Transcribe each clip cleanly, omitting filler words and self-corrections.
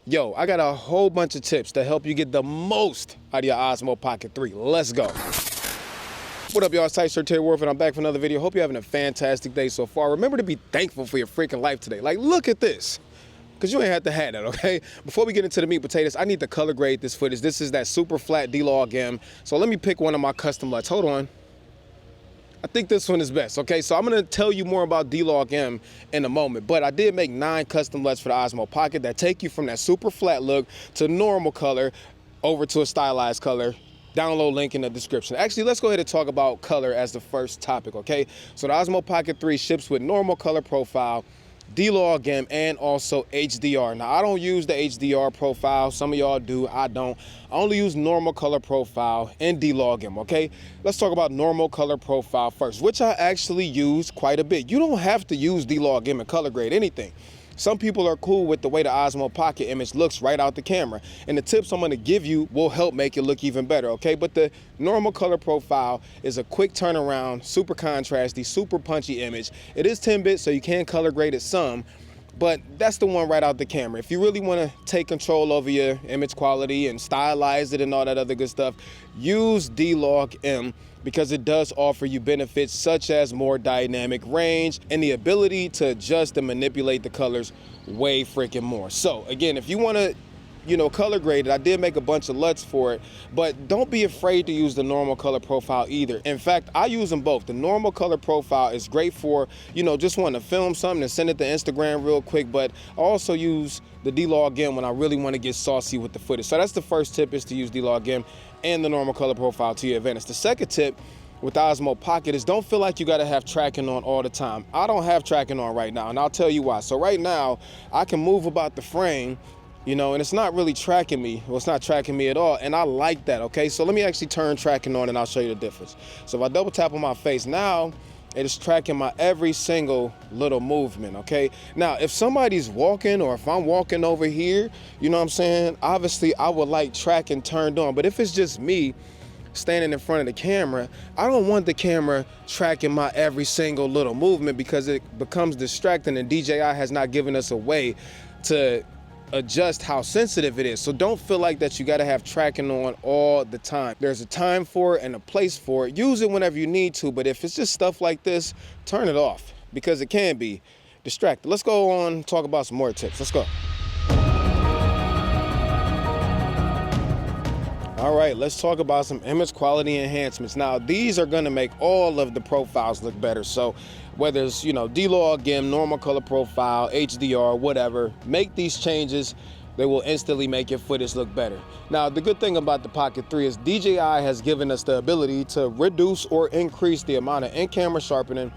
Yo, I got a whole bunch of tips to help you get the most out of your Osmo Pocket 3. Let's go. What up, y'all? It's Tyson Terry Worth, and I'm back for another video. Hope you're having a fantastic day so far. Remember to be thankful for your freaking life today. Like, look at this. Because you ain't have to have that, okay? Before we get into the meat potatoes, I need to color grade this footage. This is that super flat D-Log M. So let me pick one of my custom LUTs. Hold on. I think this one is best, okay? So I'm gonna tell you more about D-Log M in a moment, but I did make 9 custom LUTs for the Osmo Pocket that take you from that super flat look to normal color over to a stylized color. Download link in the description. Actually, let's go ahead and talk about color as the first topic, okay? So the Osmo Pocket 3 ships with normal color profile, D-Log M, and also HDR. Now, I don't use the HDR profile. Some of y'all do, I don't. I only use normal color profile and D-Log M, okay? Let's talk about normal color profile first, which I actually use quite a bit. You don't have to use D-Log M and color grade anything. Some people are cool with the way the Osmo Pocket image looks right out the camera. And the tips I'm gonna give you will help make it look even better, okay? But the normal color profile is a quick turnaround, super contrasty, super punchy image. It is 10-bit, so you can color grade it some, but that's the one right out the camera. If you really wanna take control over your image quality and stylize it and all that other good stuff, use D-Log M, because it does offer you benefits such as more dynamic range and the ability to adjust and manipulate the colors way freaking more. So again, if you want to, color grade it, I did make a bunch of LUTs for it, but don't be afraid to use the normal color profile either. In fact, I use them both. The normal color profile is great for, just wanting to film something and send it to Instagram real quick, but I also use the D-Log M when I really want to get saucy with the footage. So that's the first tip, is to use D-Log M and the normal color profile to your advantage. The second tip with the Osmo Pocket is don't feel like you gotta have tracking on all the time. I don't have tracking on right now, and I'll tell you why. So right now, I can move about the frame, and it's not really tracking me. Well, it's not tracking me at all, and I like that, okay? So let me actually turn tracking on and I'll show you the difference. So if I double tap on my face, now it is tracking my every single little movement, okay? Now, if somebody's walking or if I'm walking over here, you know what I'm saying? Obviously, I would like tracking turned on, but if it's just me standing in front of the camera, I don't want the camera tracking my every single little movement because it becomes distracting, and DJI has not given us a way to adjust how sensitive it is. So don't feel like that you got to have tracking on all the time. There's a time for it and a place for it. Use it whenever you need to, but if it's just stuff like this, turn it off because it can be distracting. Let's go on and talk about some more tips. Let's go. All right, let's talk about some image quality enhancements. Now, these are gonna make all of the profiles look better. So whether it's, D-Log M, normal color profile, HDR, whatever, make these changes. They will instantly make your footage look better. Now, the good thing about the Pocket 3 is DJI has given us the ability to reduce or increase the amount of in-camera sharpening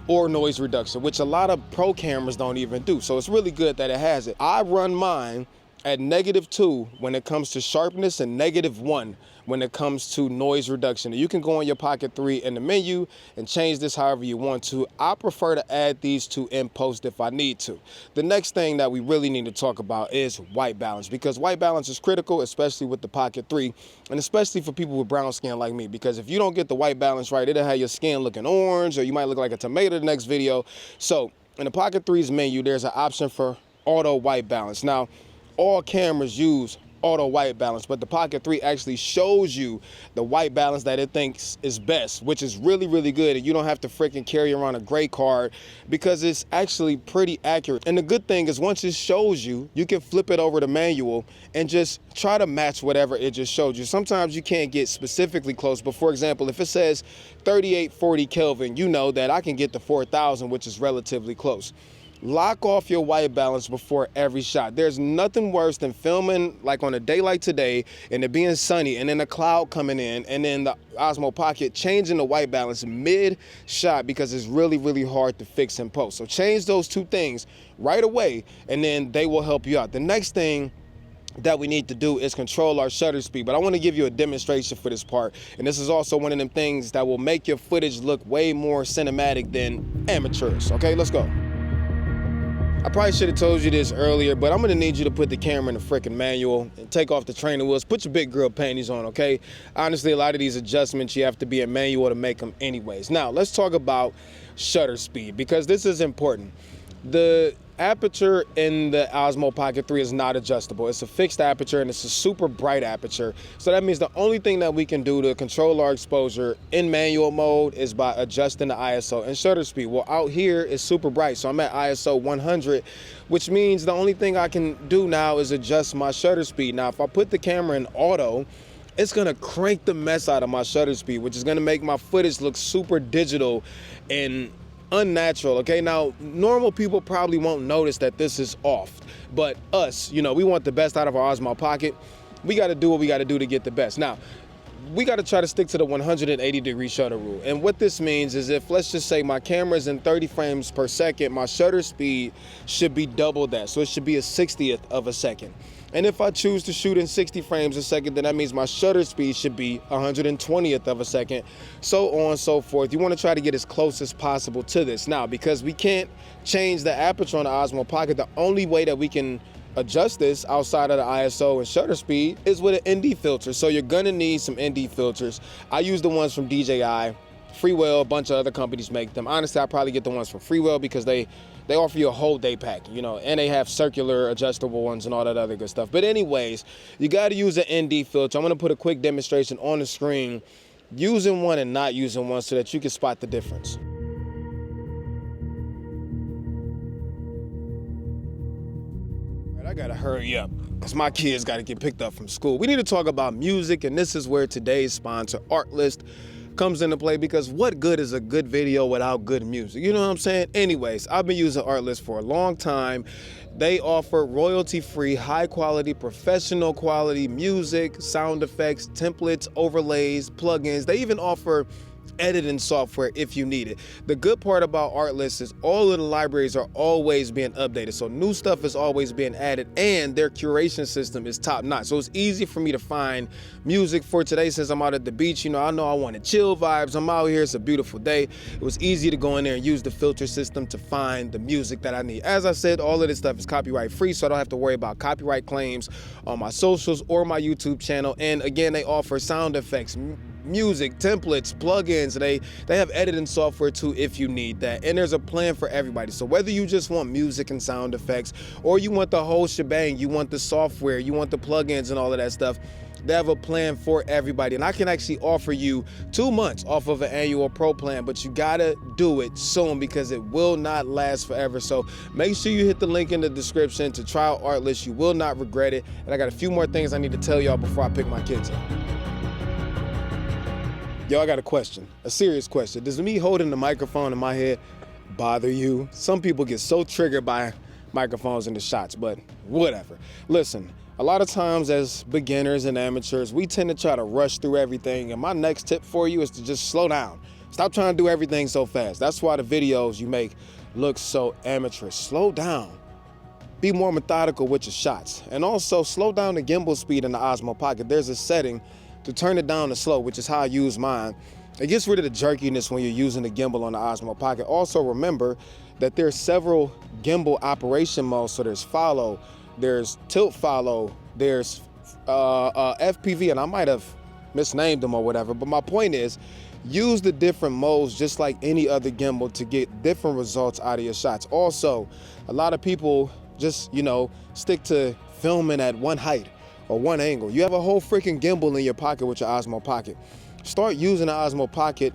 or noise reduction, which a lot of pro cameras don't even do. So it's really good that it has it. I run mine at -2 when it comes to sharpness and -1 when it comes to noise reduction. You can go on your Pocket 3 in the menu and change this however you want to. I prefer to add these two in post if I need to. The next thing that we really need to talk about is white balance, because white balance is critical, especially with the Pocket 3, and especially for people with brown skin like me, because if you don't get the white balance right, it'll have your skin looking orange, or you might look like a tomato the next video. So in the Pocket 3's menu, there's an option for auto white balance. Now, all cameras use auto white balance, but the Pocket 3 actually shows you the white balance that it thinks is best, which is really, really good. And you don't have to freaking carry around a gray card because it's actually pretty accurate. And the good thing is once it shows you, you can flip it over to manual and just try to match whatever it just showed you. Sometimes you can't get specifically close, but for example, if it says 3840 Kelvin, you know that I can get to 4000, which is relatively close. Lock off your white balance before every shot. There's nothing worse than filming like on a day like today and it being sunny and then a cloud coming in and then the Osmo Pocket changing the white balance mid-shot, because it's really, really hard to fix in post. So change those two things right away and then they will help you out. The next thing that we need to do is control our shutter speed, but I want to give you a demonstration for this part, and this is also one of them things that will make your footage look way more cinematic than amateurish. Okay, let's go. I probably should have told you this earlier, but I'm gonna need you to put the camera in the freaking manual and take off the training wheels. Put your big girl panties on, okay? Honestly, a lot of these adjustments, you have to be in manual to make them anyways. Now, let's talk about shutter speed, because this is important. The aperture in the Osmo Pocket 3 is not adjustable. It's a fixed aperture and it's a super bright aperture. So that means the only thing that we can do to control our exposure in manual mode is by adjusting the ISO and shutter speed. Well, out here it's super bright, so I'm at ISO 100, which means the only thing I can do now is adjust my shutter speed. Now, if I put the camera in auto, it's gonna crank the mess out of my shutter speed, which is gonna make my footage look super digital and unnatural. Okay, now normal people probably won't notice that this is off, but us, we want the best out of our Osmo Pocket. We got to do what we got to do to get the best. Now, we got to try to stick to the 180-degree shutter rule. And what this means is, if let's just say my camera's in 30 frames per second, my shutter speed should be double that. So it should be a 60th of a second. And if I choose to shoot in 60 frames a second, then that means my shutter speed should be 120th of a second, so on and so forth. You want to try to get as close as possible to this. Now, because we can't change the aperture on the Osmo Pocket, the only way that we can adjust this outside of the ISO and shutter speed is with an ND filter. So you're gonna need some ND filters. I use the ones from DJI, Freewell, a bunch of other companies make them. Honestly, I probably get the ones from Freewell because they offer you a whole day pack, and they have circular adjustable ones and all that other good stuff. But anyways, you got to use an ND filter. I'm going to put a quick demonstration on the screen using one and not using one so that you can spot the difference. All right, I got to hurry up because my kids got to get picked up from school. We need to talk about music, and this is where today's sponsor, Artlist, comes into play, because what good is a good video without good music? You know what I'm saying? Anyways, I've been using Artlist for a long time. They offer royalty-free, high-quality, professional quality music, sound effects, templates, overlays, plugins. They even offer editing software if you need it. The good part about Artlist is all of the libraries are always being updated, so new stuff is always being added, and their curation system is top notch. So it's easy for me to find music for today. Since I'm out at the beach, I know I wanted chill vibes. I'm out here, it's a beautiful day. It was easy to go in there and use the filter system to find the music that I need. As I said, all of this stuff is copyright free, so I don't have to worry about copyright claims on my socials or my YouTube channel. And again, they offer sound effects, music, templates, plugins. They have editing software too if you need that, and there's a plan for everybody. So whether you just want music and sound effects, or you want the whole shebang, you want the software, you want the plugins and all of that stuff, they have a plan for everybody. And I can actually offer you 2 months off of an annual pro plan, but you gotta do it soon because it will not last forever. So make sure you hit the link in the description to try out Artlist. You will not regret it. And I got a few more things I need to tell y'all before I pick my kids up. Yo, I got a question, a serious question. Does me holding the microphone in my head bother you? Some people get so triggered by microphones in the shots, but whatever. Listen, a lot of times as beginners and amateurs, we tend to try to rush through everything. And my next tip for you is to just slow down. Stop trying to do everything so fast. That's why the videos you make look so amateurish. Slow down. Be more methodical with your shots. And also slow down the gimbal speed in the Osmo Pocket. There's a setting to turn it down to slow, which is how I use mine. It gets rid of the jerkiness when you're using the gimbal on the Osmo Pocket. Also remember that there's several gimbal operation modes. So there's follow, there's tilt follow, there's FPV, and I might have misnamed them or whatever, but my point is, use the different modes just like any other gimbal to get different results out of your shots. Also, a lot of people just, stick to filming at one height or one angle. You have a whole freaking gimbal in your pocket with your Osmo Pocket. Start using the Osmo Pocket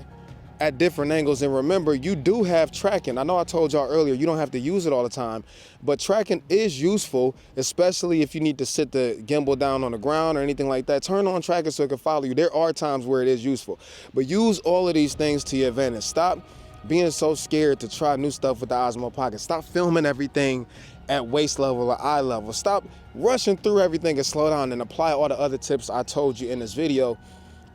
at different angles, and remember, you do have tracking. I know I told y'all earlier you don't have to use it all the time, but tracking is useful, especially if you need to sit the gimbal down on the ground or anything like that. Turn on tracking so it can follow you. There are times where it is useful, but use all of these things to your advantage. Stop being so scared to try new stuff with the Osmo Pocket. Stop filming everything at waist level or eye level. Stop rushing through everything and slow down and apply all the other tips I told you in this video,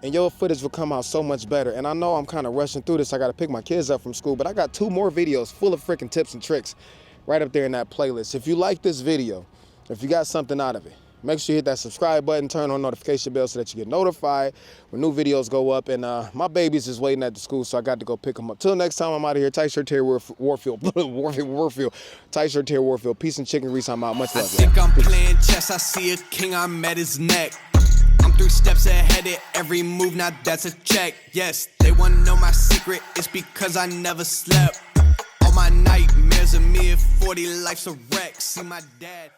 and your footage will come out so much better. And I know I'm kind of rushing through this. I got to pick my kids up from school, but I got 2 more videos full of freaking tips and tricks right up there in that playlist. If you like this video, if you got something out of it, make sure you hit that subscribe button, turn on notification bell so that you get notified when new videos go up. And my baby's is waiting at the school, so I got to go pick them up. Till next time, I'm out of here. Tight shirt, Terry Warfield. Warfield. Tight shirt, Terry Warfield. Peace and chicken grease. I'm out. Much love. I think I'm playing chess. I see a king. I'm at his neck. I'm 3 steps ahead at every move. Now that's a check. Yes, they want to know my secret. It's because I never slept. All my nightmares Wasn't me at 40, life's a wreck. See my dad.